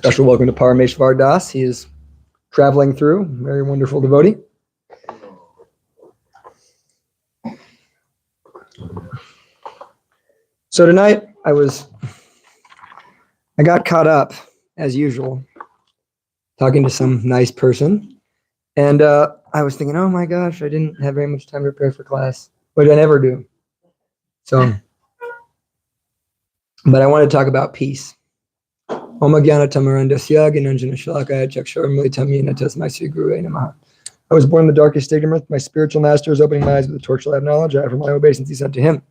Special welcome to Parameshvar Das. He is traveling through, very wonderful devotee. So tonight I got caught up, as usual, talking to some nice person. And I was thinking, oh my gosh, I didn't have very much time to prepare for class, which I never do. So, but I want to talk about peace. I was born in the darkest ignorance. My spiritual master is opening my eyes with the torch of knowledge. I offer my obeisance unto him.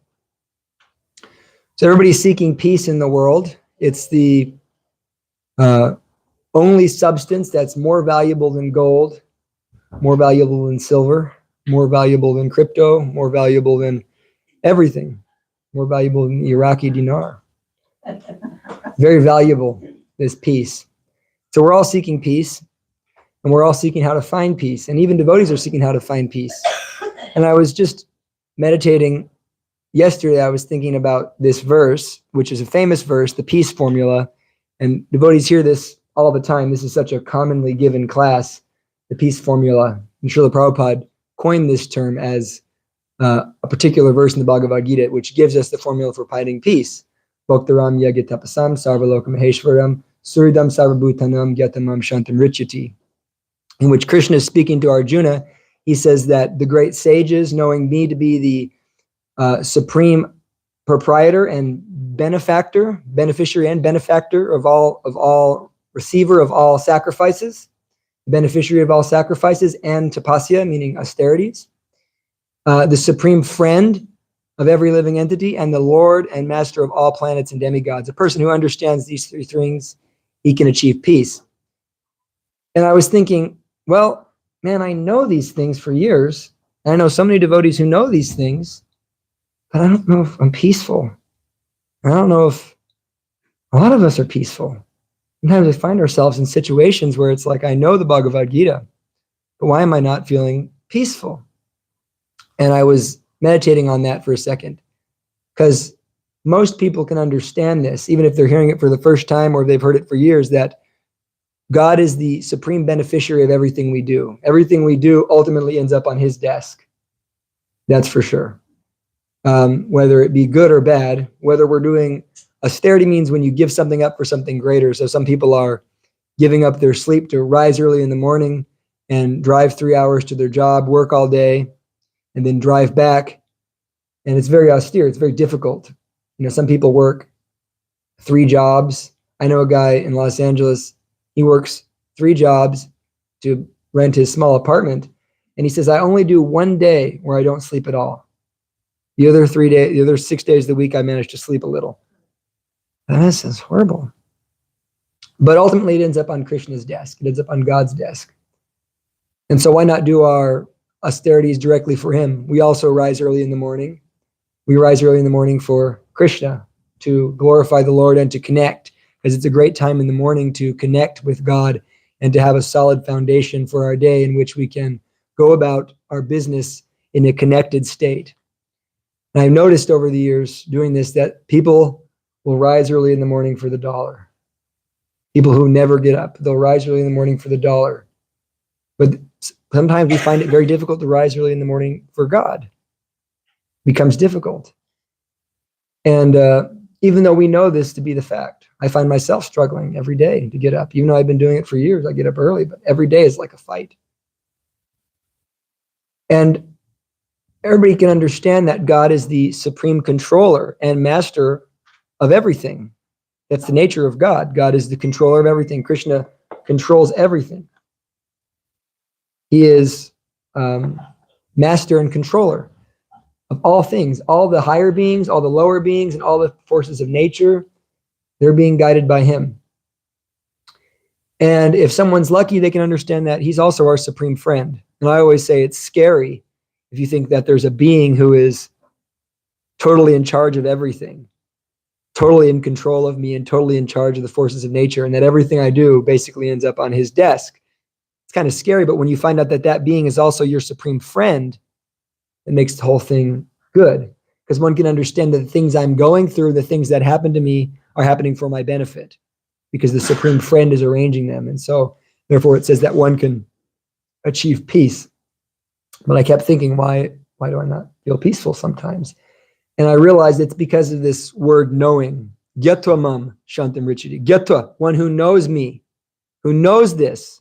So everybody's seeking peace in the world. It's the only substance that's more valuable than gold, more valuable than silver, more valuable than crypto, more valuable than everything, more valuable than the Iraqi dinar. Very valuable, this peace. So we're all seeking peace, and we're all seeking how to find peace. And even devotees are seeking how to find peace. And I was just meditating yesterday. I was thinking about this verse, which is a famous verse, the peace formula. And devotees hear this all the time. This is such a commonly given class, the peace formula. And Srila Prabhupada coined this term as a particular verse in the Bhagavad Gita, which gives us the formula for finding peace. Bhaktaram yagitapasam sarvalokam maheshwaram suridam sarvabhutanam gyatamam shantam richyati. In which Krishna is speaking to Arjuna, he says that the great sages, knowing me to be the supreme proprietor and beneficiary and benefactor of all receiver of all sacrifices, beneficiary of all sacrifices, and tapasya, meaning austerities, the supreme friend of every living entity, and the Lord and master of all planets and demigods. A person who understands these three things, he can achieve peace. And I was thinking, well, man, I know these things for years. And I know so many devotees who know these things, but I don't know if I'm peaceful. I don't know if a lot of us are peaceful. Sometimes we find ourselves in situations where it's like, I know the Bhagavad Gita, but why am I not feeling peaceful? And I was meditating on that for a second, because most people can understand this, even if they're hearing it for the first time or they've heard it for years, that God is the supreme beneficiary of everything we do. Everything we do ultimately ends up on his desk. That's for sure. Whether it be good or bad, whether we're doing austerity means when you give something up for something greater. So some people are giving up their sleep to rise early in the morning and drive 3 hours to their job, work all day, and then drive back. And it's very austere. It's very difficult. You know, some people work 3 jobs. I know a guy in Los Angeles, he works 3 jobs to rent his small apartment. And he says, I only do 1 day where I don't sleep at all. The other 6 days of the week, I manage to sleep a little. And this is horrible. But ultimately, it ends up on Krishna's desk. It ends up on God's desk. And so why not do our austerities directly for him? We also rise early in the morning. We rise early in the morning for Krishna, to glorify the Lord and to connect, because it's a great time in the morning to connect with God and to have a solid foundation for our day in which we can go about our business in a connected state. And I've noticed over the years doing this that people will rise early in the morning for the dollar. People who never get up, they'll rise early in the morning for the dollar. But sometimes we find it very difficult to rise early in the morning for God. It becomes difficult. And even though we know this to be the fact, I find myself struggling every day to get up. Even though I've been doing it for years, I get up early, but every day is like a fight. And everybody can understand that God is the supreme controller and master of everything. That's the nature of God. God is the controller of everything. Krishna controls everything. He is master and controller of all things. All the higher beings, all the lower beings, and all the forces of nature, they're being guided by him. And if someone's lucky, they can understand that he's also our supreme friend. And I always say it's scary if you think that there's a being who is totally in charge of everything, totally in control of me, and totally in charge of the forces of nature, and that everything I do basically ends up on his desk. It's kind of scary, but when you find out that that being is also your supreme friend, it makes the whole thing good, because one can understand that the things I'm going through, the things that happen to me, are happening for my benefit. because the Supreme Friend is arranging them. And so therefore it says that one can achieve peace. But I kept thinking, why do I not feel peaceful sometimes? And I realized it's because of this word knowing. Gyatva mam shantam richiti. Gyatva, one who knows me, who knows this.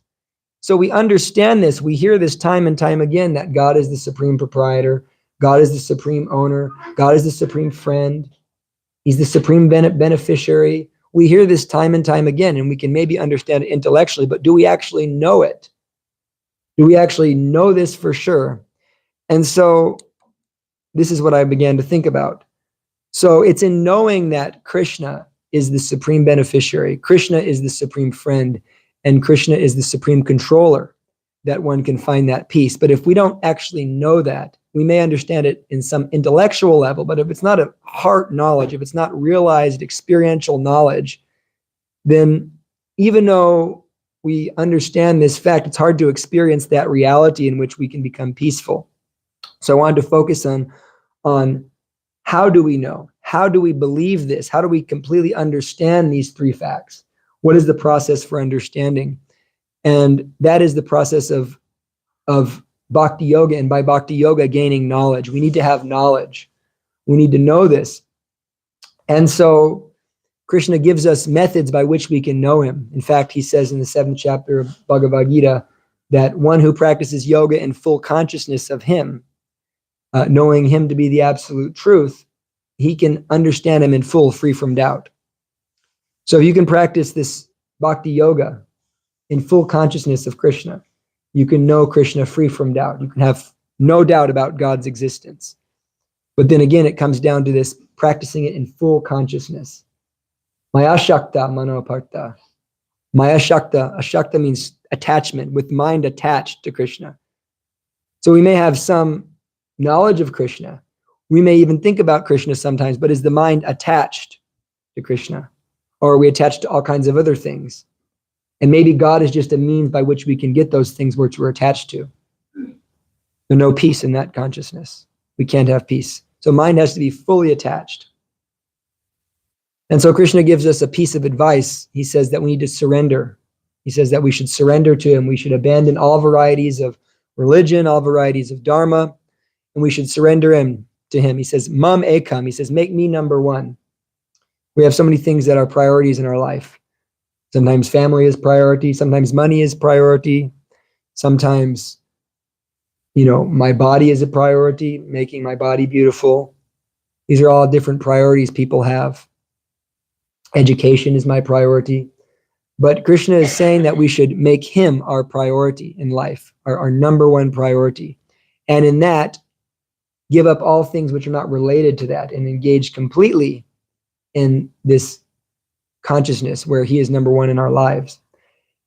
So we understand this. We hear this time and time again, that God is the supreme proprietor. God is the supreme owner. God is the supreme friend. He's the supreme beneficiary. We hear this time and time again, and we can maybe understand it intellectually, but do we actually know it? Do we actually know this for sure? And so this is what I began to think about. So it's in knowing that Krishna is the supreme beneficiary, Krishna is the supreme friend, and Krishna is the supreme controller that one can find that peace. But if we don't actually know that, we may understand it in some intellectual level, but if it's not a heart knowledge, if it's not realized experiential knowledge, then even though we understand this fact, it's hard to experience that reality in which we can become peaceful. So I wanted to focus on how do we know? How do we believe this? How do we completely understand these three facts? What is the process for understanding? And that is the process of bhakti yoga, and by bhakti yoga, gaining knowledge. We need to have knowledge. We need to know this. And so Krishna gives us methods by which we can know him. In fact, he says in the 7th chapter of Bhagavad Gita that one who practices yoga in full consciousness of him, knowing him to be the absolute truth, he can understand him in full, free from doubt. So if you can practice this bhakti yoga in full consciousness of Krishna, you can know Krishna free from doubt. You can have no doubt about God's existence. But then again, it comes down to this practicing it in full consciousness. Maya Shakta Manoparta. Maya Shakta, Ashakta means attachment, with mind attached to Krishna. So we may have some knowledge of Krishna. We may even think about Krishna sometimes, but is the mind attached to Krishna? Or are we attached to all kinds of other things? And maybe God is just a means by which we can get those things which we're attached to. There's no peace in that consciousness. We can't have peace. So mind has to be fully attached. And so Krishna gives us a piece of advice. He says that we need to surrender. He says that we should surrender to him. We should abandon all varieties of religion, all varieties of dharma, and we should surrender him to him. He says, Mam ekam. He says, make me number one. We have so many things that are priorities in our life. Sometimes family is priority. Sometimes money is priority. Sometimes, my body is a priority, making my body beautiful. These are all different priorities people have. Education is my priority. But Krishna is saying that we should make him our priority in life, our number one priority. And in that, give up all things which are not related to that and engage completely in this consciousness where he is number one in our lives.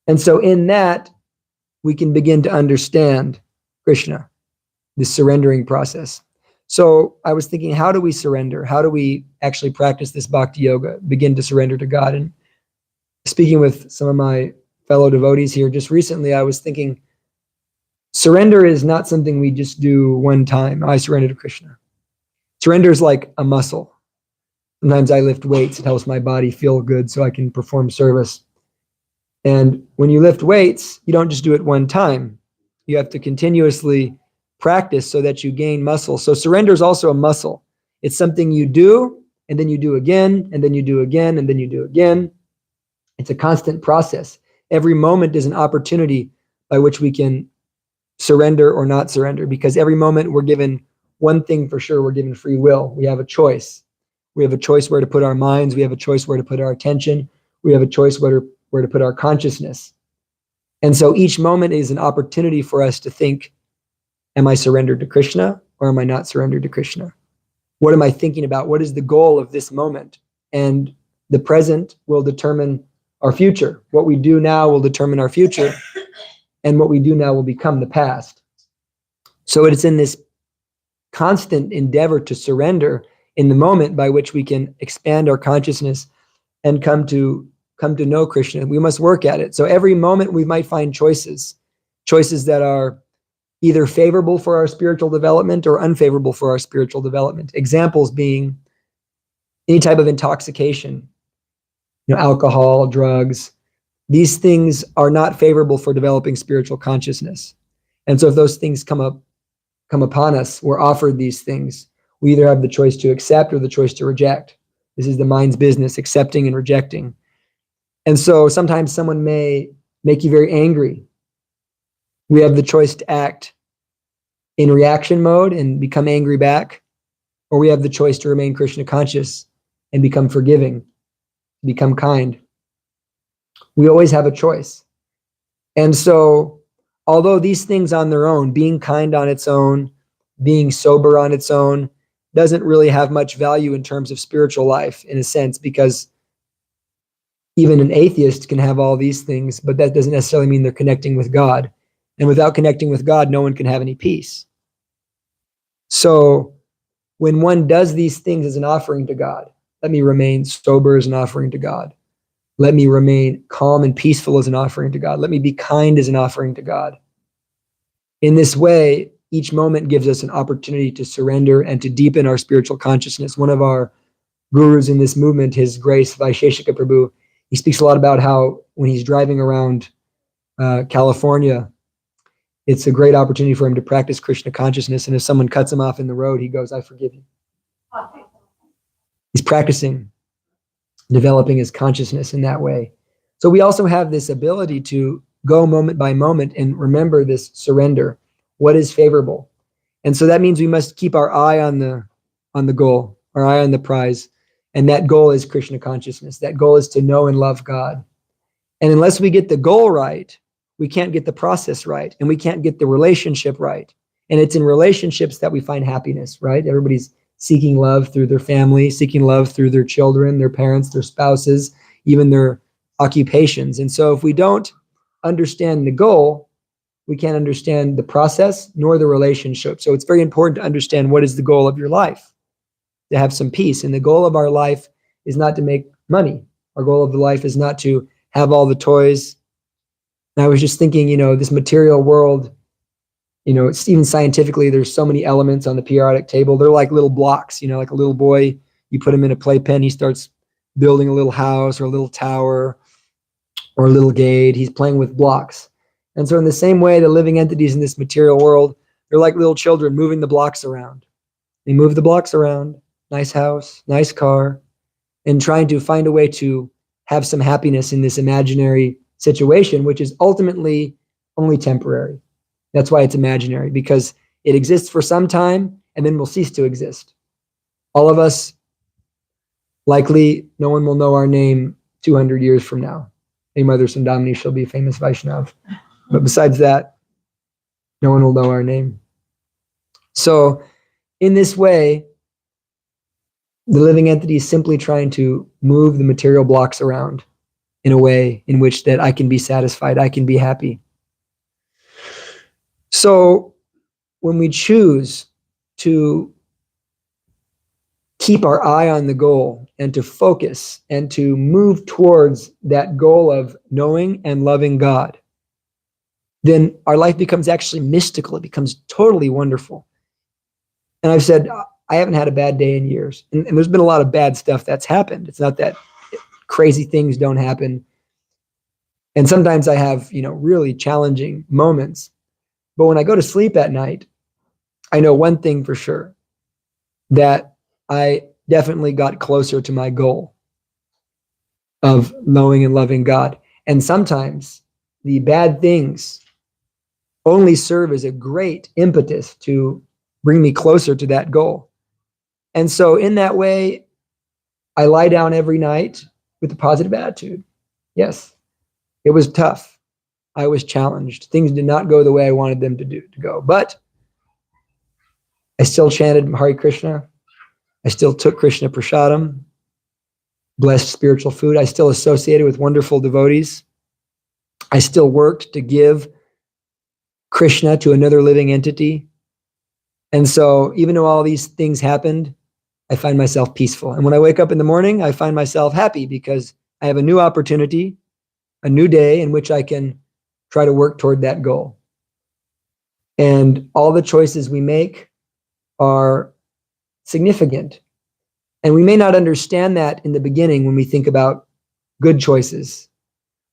And so in that, we can begin to understand Krishna, the surrendering process. So I was thinking, how do we surrender? How do we actually practice this bhakti yoga, begin to surrender to God? And speaking with some of my fellow devotees here just recently, I was thinking, surrender is not something we just do one time. I surrender to Krishna. Surrender is like a muscle. Sometimes I lift weights. It helps my body feel good so I can perform service. And when you lift weights, you don't just do it one time. You have to continuously practice so that you gain muscle. So surrender is also a muscle. It's something you do, and then you do again, and then you do again, and then you do again. It's a constant process. Every moment is an opportunity by which we can surrender or not surrender, because every moment we're given one thing for sure. We're given free will. We have a choice. We have a choice where to put our minds. We have a choice where to put our attention. We have a choice where to put our consciousness. And so each moment is an opportunity for us to think, am I surrendered to Krishna or am I not surrendered to Krishna? What am I thinking about? What is the goal of this moment? And the present will determine our future. What we do now will determine our future, and what we do now will become the past. So it's in this constant endeavor to surrender in the moment by which we can expand our consciousness and come to know Krishna. We must work at it. So every moment we might find choices that are either favorable for our spiritual development or unfavorable for our spiritual development. Examples being any type of intoxication. alcohol, drugs. These things are not favorable for developing spiritual consciousness. And so if those things come upon us, we're offered these things. We either have the choice to accept or the choice to reject. This is the mind's business, accepting and rejecting. And so sometimes someone may make you very angry. We have the choice to act in reaction mode and become angry back, or we have the choice to remain Krishna conscious and become forgiving, become kind. We always have a choice. And so, although these things on their own, being kind on its own, being sober on its own, doesn't really have much value in terms of spiritual life, in a sense, because even an atheist can have all these things, but that doesn't necessarily mean they're connecting with God. And without connecting with God, no one can have any peace. So when one does these things as an offering to God, let me remain sober as an offering to God. Let me remain calm and peaceful as an offering to God. Let me be kind as an offering to God. In this way, each moment gives us an opportunity to surrender and to deepen our spiritual consciousness. One of our gurus in this movement, His Grace Vaisheshika Prabhu, he speaks a lot about how when he's driving around California, it's a great opportunity for him to practice Krishna consciousness. And if someone cuts him off in the road, he goes, I forgive you. He's practicing, developing his consciousness in that way. So we also have this ability to go moment by moment and remember this surrender. What is favorable? And so that means we must keep our eye on the goal, our eye on the prize. And that goal is Krishna consciousness. That goal is to know and love God. And unless we get the goal right, we can't get the process right, and we can't get the relationship right. And it's in relationships that we find happiness, right? Everybody's seeking love through their family, seeking love through their children, their parents, their spouses, even their occupations. And so if we don't understand the goal, we can't understand the process nor the relationship. So it's very important to understand what is the goal of your life, to have some peace. And the goal of our life is not to make money. Our goal of the life is not to have all the toys. And I was just thinking, this material world, it's even scientifically, there's so many elements on the periodic table. They're like little blocks, like a little boy, you put him in a playpen, he starts building a little house or a little tower or a little gate. He's playing with blocks. And so in the same way, the living entities in this material world, they're like little children moving the blocks around. They move the blocks around, nice house, nice car, and trying to find a way to have some happiness in this imaginary situation, which is ultimately only temporary. That's why it's imaginary, because it exists for some time and then will cease to exist. All of us, likely, no one will know our name 200 years from now. Hey, Mother Sundamini, she'll be a famous Vaishnav. But besides that, no one will know our name. So in this way, the living entity is simply trying to move the material blocks around in a way in which that I can be satisfied, I can be happy. So when we choose to keep our eye on the goal and to focus and to move towards that goal of knowing and loving God, then our life becomes actually mystical. It becomes totally wonderful. And I've said, I haven't had a bad day in years. And there's been a lot of bad stuff that's happened. It's not that crazy things don't happen. And sometimes I have, really challenging moments. But when I go to sleep at night, I know one thing for sure, that I definitely got closer to my goal of knowing and loving God. And sometimes the bad things only serve as a great impetus to bring me closer to that goal. And so in that way, I lie down every night with a positive attitude. Yes, it was tough. I was challenged. Things did not go the way I wanted them to go. But I still chanted Hare Krishna. I still took Krishna Prasadam, blessed spiritual food. I still associated with wonderful devotees. I still worked to give Krishna to another living entity. And so even though all these things happened, I find myself peaceful. And when I wake up in the morning, I find myself happy because I have a new opportunity, a new day in which I can try to work toward that goal. And all the choices we make are significant. And we may not understand that in the beginning when we think about good choices.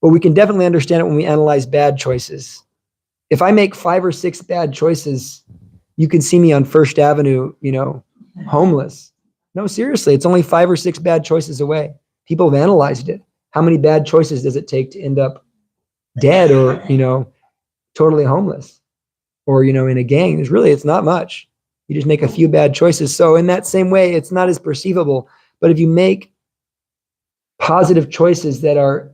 But we can definitely understand it when we analyze bad choices. If I make 5 or 6 bad choices, you can see me on First Avenue, homeless. No, seriously, it's only 5 or 6 bad choices away. People have analyzed it. How many bad choices does it take to end up dead or, totally homeless or, in a gang? It's not much. You just make a few bad choices. So in that same way, it's not as perceivable. But if you make positive choices that are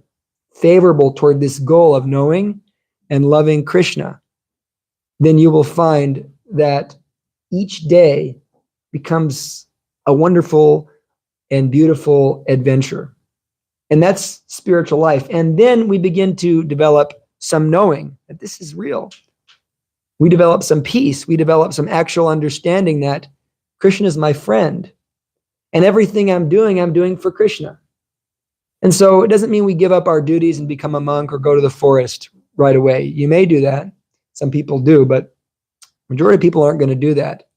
favorable toward this goal of knowing and loving Krishna, then you will find that each day becomes a wonderful and beautiful adventure. And that's spiritual life. And then we begin to develop some knowing that this is real. We develop some peace. We develop some actual understanding that Krishna is my friend. And everything I'm doing for Krishna. And so it doesn't mean we give up our duties and become a monk or go to the forest right away. You may do that. Some people do, but majority of people aren't going to do that.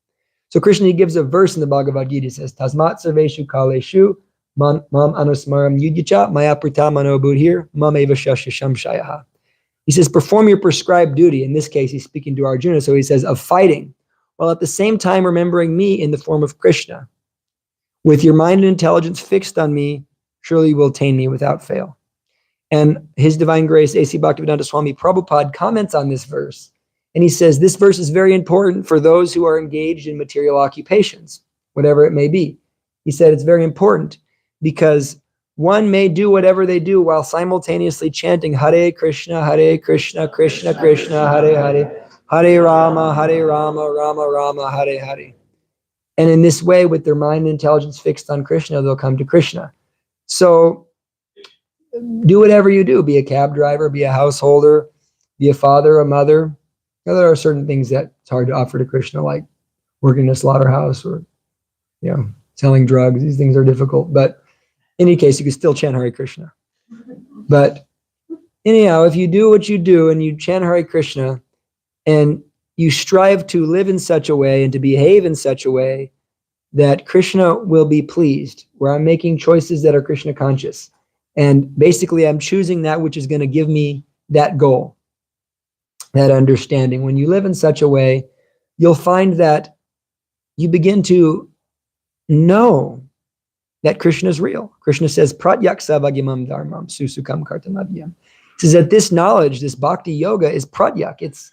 So Krishna, he gives a verse in the Bhagavad Gita. He says, Tasmat sarveshu kaleshu mam anusmaram yudyacha maya prita mano buddhir mam eva shashasham shayaha. He says, perform your prescribed duty. In this case, he's speaking to Arjuna. So he says, of fighting, while at the same time remembering me in the form of Krishna. With your mind and intelligence fixed on me, surely you will attain me without fail. And His Divine Grace, A.C. Bhaktivedanta Swami Prabhupada, comments on this verse. And he says, this verse is very important for those who are engaged in material occupations, whatever it may be. He said it's very important because one may do whatever they do while simultaneously chanting Hare Krishna, Krishna Krishna, Hare Hare, Hare Rama, Rama Rama, Hare Hare. And in this way, with their mind and intelligence fixed on Krishna, they'll come to Krishna. So do whatever you do. Be a cab driver, be a householder, be a father, a mother. Now, there are certain things that it's hard to offer to Krishna, like working in a slaughterhouse or, selling drugs. These things are difficult. But in any case, you can still chant Hare Krishna. But anyhow, if you do what you do and you chant Hare Krishna and you strive to live in such a way and to behave in such a way that Krishna will be pleased, where I'm making choices that are Krishna conscious. And basically, I'm choosing that which is going to give me that goal, that understanding. When you live in such a way, you'll find that you begin to know that Krishna is real. Krishna says, Pratyak savagimam dharmam susukam kartamadyam. He says that this knowledge, this bhakti yoga is pratyak. It's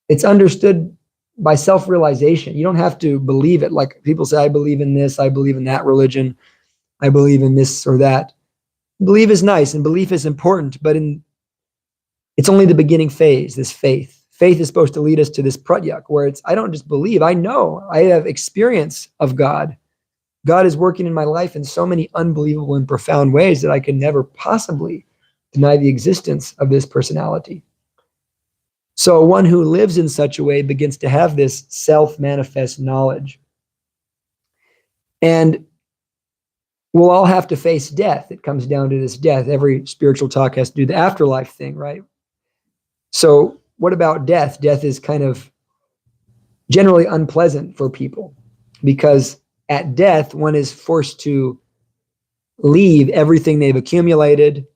it's understood by self-realization. You don't have to believe it. Like people say, I believe in this, I believe in that religion, I believe in this or that. Belief is nice and belief is important, but it's only the beginning phase, this faith. Faith is supposed to lead us to this pratyak, where I don't just believe, I know, I have experience of God. God is working in my life in so many unbelievable and profound ways that I can never possibly deny the existence of this personality. So one who lives in such a way begins to have this self-manifest knowledge. And we'll all have to face death. It comes down to this death. Every spiritual talk has to do the afterlife thing, right? So what about death? Death is kind of generally unpleasant for people because at death, one is forced to leave everything they've accumulated,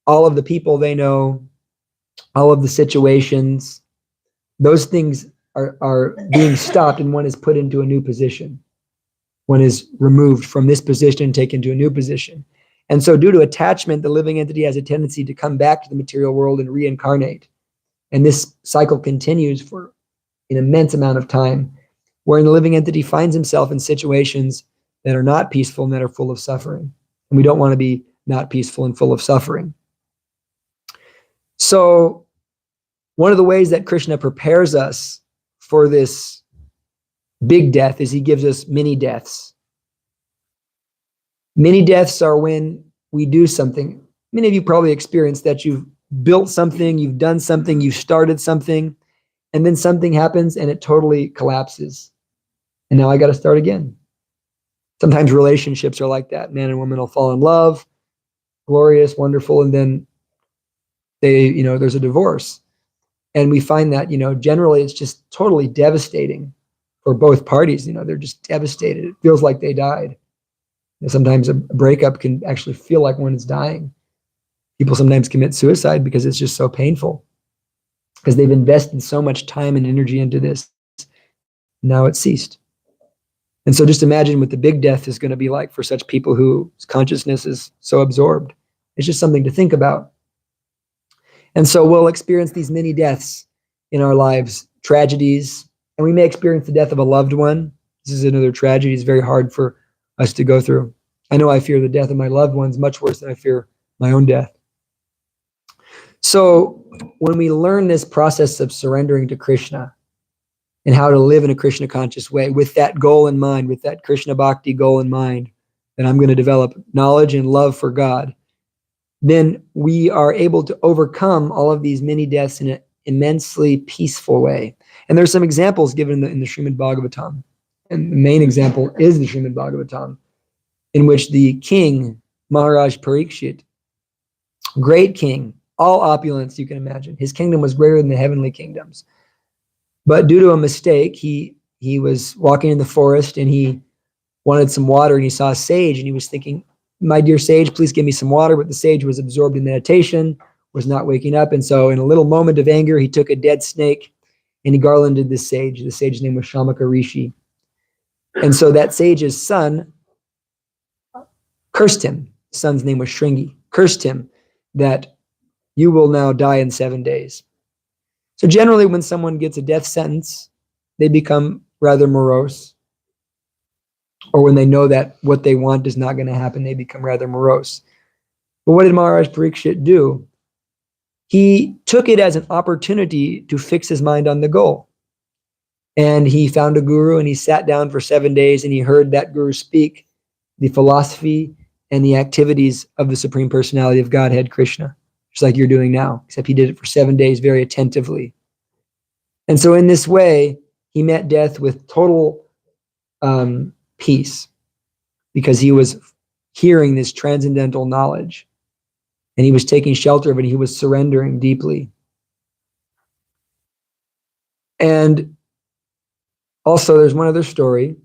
all of the people they know, all of the situations. Those things are being stopped and one is put into a new position. One is removed from this position and taken to a new position. And so due to attachment, the living entity has a tendency to come back to the material world and reincarnate. And this cycle continues for an immense amount of time, wherein the living entity finds himself in situations that are not peaceful and that are full of suffering. And we don't want to be not peaceful and full of suffering. So one of the ways that Krishna prepares us for this big death is he gives us mini deaths. Mini deaths are when we do something. Many of you probably experienced that you've built something, you've done something, you've started something, and then something happens and it totally collapses. And now I got to start again. Sometimes relationships are like that. Man and woman will fall in love, glorious, wonderful, and then there's a divorce. And we find that, generally it's just totally devastating for both parties. They're just devastated. It feels like they died. Sometimes a breakup can actually feel like one is dying. People sometimes commit suicide because it's just so painful, because they've invested so much time and energy into this. Now it's ceased. And so just imagine what the big death is going to be like for such people whose consciousness is so absorbed. It's just something to think about. And so we'll experience these many deaths in our lives, tragedies, and we may experience the death of a loved one. This is another tragedy. It's very hard for us to go through. I know I fear the death of my loved ones much worse than I fear my own death. So when we learn this process of surrendering to Krishna and how to live in a Krishna conscious way with that goal in mind, with that Krishna bhakti goal in mind, that I'm going to develop knowledge and love for God, then we are able to overcome all of these many deaths in an immensely peaceful way. And there's some examples given in the Srimad Bhagavatam. And the main example is the Srimad Bhagavatam, in which the king, Maharaj Parikshit, great king, all opulence you can imagine. His kingdom was greater than the heavenly kingdoms. But due to a mistake, he was walking in the forest and he wanted some water, and he saw a sage and he was thinking, my dear sage, please give me some water. But the sage was absorbed in meditation, was not waking up. And so in a little moment of anger, he took a dead snake and he garlanded this sage. The sage's name was Shamaka Rishi. And so that sage's son cursed him. His son's name was Shringi. Cursed him that you will now die in 7 days. So generally when someone gets a death sentence, they become rather morose. Or when they know that what they want is not going to happen, they become rather morose. But what did Maharaj Parikshit do? He took it as an opportunity to fix his mind on the goal. And he found a guru and he sat down for 7 days and he heard that guru speak the philosophy and the activities of the Supreme Personality of Godhead, Krishna, just like you're doing now, except he did it for 7 days very attentively. And so in this way, he met death with total peace, because he was hearing this transcendental knowledge and he was taking shelter of it. He was surrendering deeply. And also there's one other story.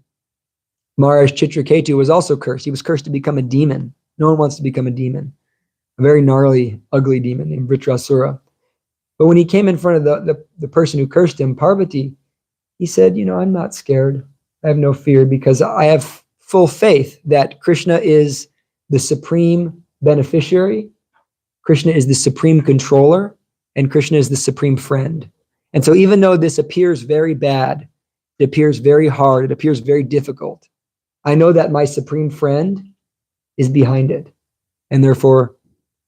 Maharaj Chitraketu was also cursed. He was cursed to become a demon. No one wants to become a demon. A very gnarly, ugly demon named Vritrasura. But when he came in front of the person who cursed him, Parvati, he said, I'm not scared. I have no fear, because I have full faith that Krishna is the supreme beneficiary, Krishna is the supreme controller, and Krishna is the supreme friend. And so even though this appears very bad, it appears very hard, it appears very difficult, I know that my supreme friend is behind it. And therefore,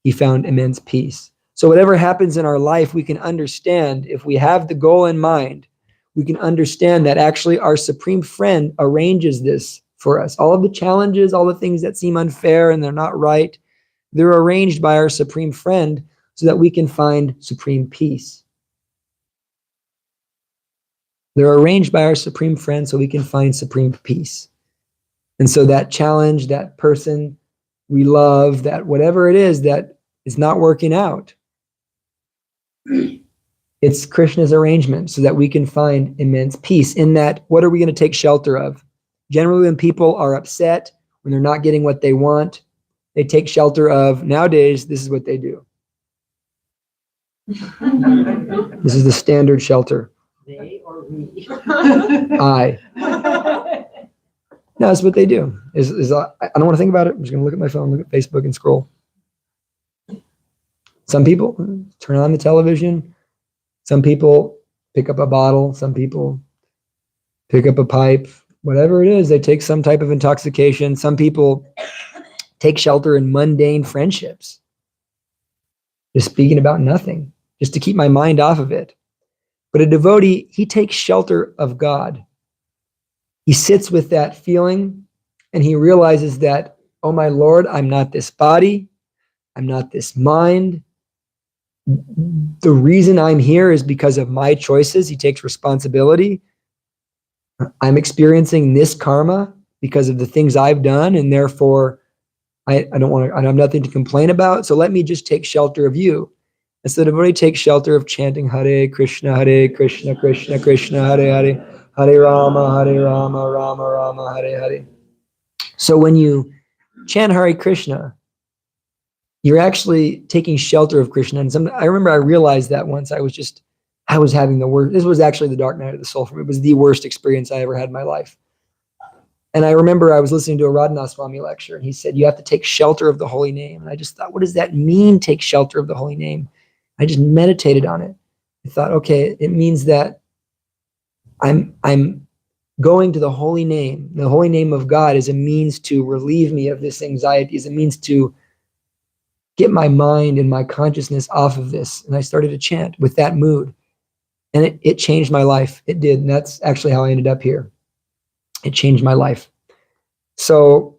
he found immense peace. So whatever happens in our life, we can understand, if we have the goal in mind, we can understand that actually our supreme friend arranges this for us. All of the challenges, all the things that seem unfair and they're not right, they're arranged by our supreme friend so that we can find supreme peace. They're arranged by our supreme friend so we can find supreme peace. And so that challenge, that person we love, that whatever it is that is not working out, it's Krishna's arrangement so that we can find immense peace. In that, what are we going to take shelter of? Generally, when people are upset, when they're not getting what they want, they take shelter of, nowadays, this is what they do. This is the standard shelter. They or we? I. No, that's what they do. I don't want to think about it. I'm just going to look at my phone, look at Facebook, and scroll. Some people turn on the television. Some people pick up a bottle. Some people pick up a pipe. Whatever it is, they take some type of intoxication. Some people take shelter in mundane friendships. Just speaking about nothing, just to keep my mind off of it. But a devotee, he takes shelter of God. He sits with that feeling and he realizes that, oh my Lord, I'm not this body. I'm not this mind. The reason I'm here is because of my choices. He takes responsibility. I'm experiencing this karma because of the things I've done, and therefore I have nothing to complain about. So let me just take shelter of you. And so the devotee takes shelter of chanting Hare Krishna, Krishna Krishna, Hare Hare, Hare Rama, Rama Rama, Hare Hare. So when you chant Hare Krishna, you're actually taking shelter of Krishna. And I remember I realized that once I was having the worst. This was actually the dark night of the soul for me. It was the worst experience I ever had in my life. And I remember I was listening to a Radhanath Swami lecture, and he said, you have to take shelter of the holy name. And I just thought, what does that mean, take shelter of the holy name? I just meditated on it. I thought, okay, it means that I'm going to the holy name. The holy name of God is a means to relieve me of this anxiety, is a means to get my mind and my consciousness off of this. And I started to chant with that mood. And it changed my life. It did. And that's actually how I ended up here. It changed my life. So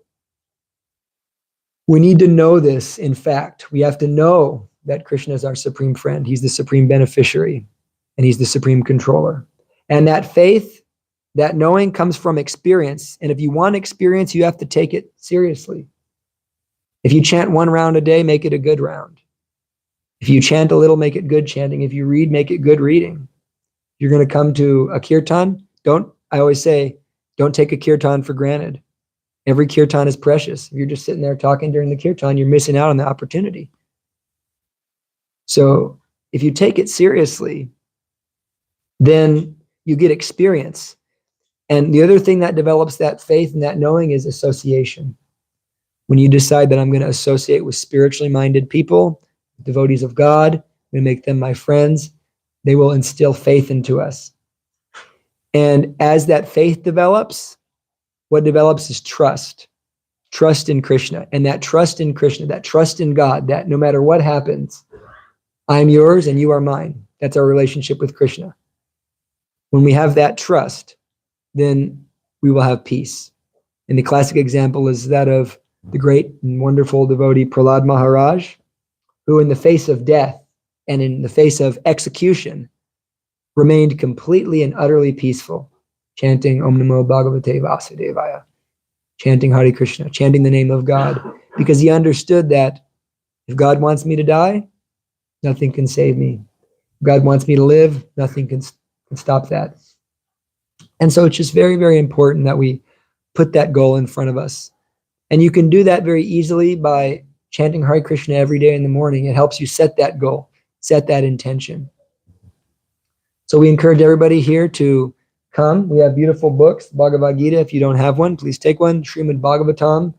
we need to know this. In fact, we have to know that Krishna is our supreme friend. He's the supreme beneficiary, and he's the supreme controller. And that faith, that knowing comes from experience. And if you want experience, you have to take it seriously. If you chant 1 round a day, make it a good round. If you chant a little, make it good chanting. If you read, make it good reading. You're going to come to a kirtan. I always say, don't take a kirtan for granted. Every kirtan is precious. If you're just sitting there talking during the kirtan, you're missing out on the opportunity. So if you take it seriously, then you get experience. And the other thing that develops that faith and that knowing is association. When you decide that I'm going to associate with spiritually minded people, devotees of God, I'm going to make them my friends, they will instill faith into us. And as that faith develops, what develops is trust. Trust in Krishna. And that trust in Krishna, that trust in God, that no matter what happens, I'm yours and you are mine. That's our relationship with Krishna. When we have that trust, then we will have peace. And the classic example is that of the great and wonderful devotee Prahlad Maharaj, who in the face of death and in the face of execution remained completely and utterly peaceful, chanting Om Namo Bhagavate Vasudevaya, chanting Hare Krishna, chanting the name of God, because he understood that if God wants me to die, nothing can save me. If God wants me to live, nothing can stop that. And so it's just very, very important that we put that goal in front of us. And you can do that very easily by chanting Hare Krishna every day in the morning. It helps you set that goal, set that intention. So we encourage everybody here to come. We have beautiful books, Bhagavad Gita. If you don't have one, please take one. Srimad Bhagavatam.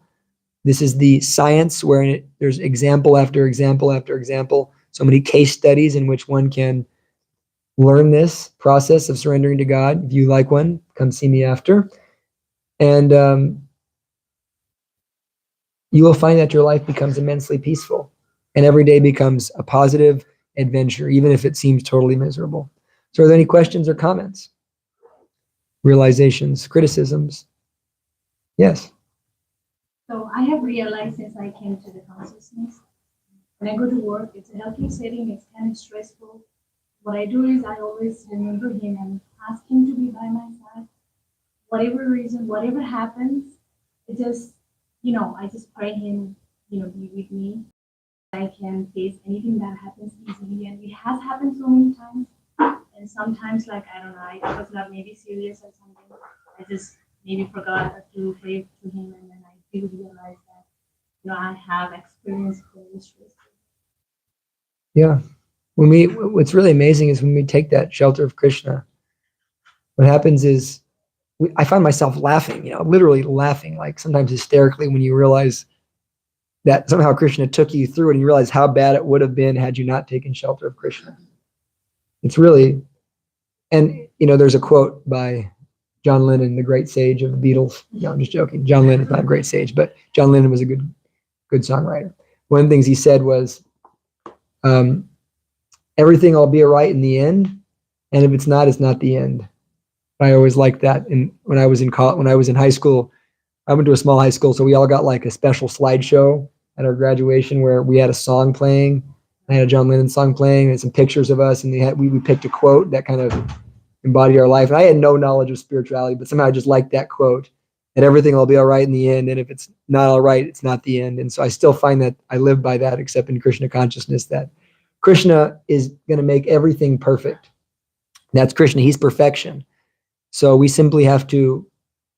This is the science where there's example after example after example. So many case studies in which one can learn this process of surrendering to God. If you like one, come see me after. And you will find that your life becomes immensely peaceful. And every day becomes a positive adventure, even if it seems totally miserable. So are there any questions or comments? Realizations, criticisms? Yes. So I have realized since I came to the consciousness, when I go to work, it's a healthy setting, it's kind of stressful. What I do is I always remember him and ask him to be by my side. Whatever reason, whatever happens, it just, I just pray him, be with me. I can face anything that happens easily. And it has happened so many times. And sometimes, I don't know, I was not maybe serious or something. I just maybe forgot to pray to him. And then I do realize that, I have experienced very stress. Yeah. What's really amazing is when we take that shelter of Krishna, what happens is I find myself laughing, literally laughing, like sometimes hysterically when you realize that somehow Krishna took you through and you realize how bad it would have been had you not taken shelter of Krishna. It's really, and there's a quote by John Lennon, the great sage of the Beatles. No, I'm just joking. John Lennon is not a great sage, but John Lennon was a good songwriter. One of the things he said was, everything will be all right in the end, and if it's not the end. I always liked that. And when I was in high school, I went to a small high school, so we all got like a special slideshow at our graduation where we had a song playing. I had a John Lennon song playing and some pictures of us, and we picked a quote that kind of embodied our life. And I had no knowledge of spirituality, but somehow I just liked that quote, that everything will be all right in the end, and if it's not all right, it's not the end. And so I still find that I live by that, except in Krishna consciousness, that Krishna is going to make everything perfect. That's Krishna. He's perfection. So we simply have to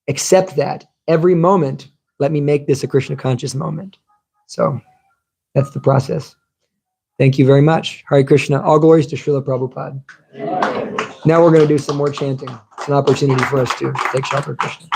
accept that every moment Let me make this a Krishna conscious moment. So that's the process. Thank you very much. Hare Krishna. All glories to Srila Prabhupada. Now we're going to do some more chanting. It's an opportunity for us to take shelter of Krishna.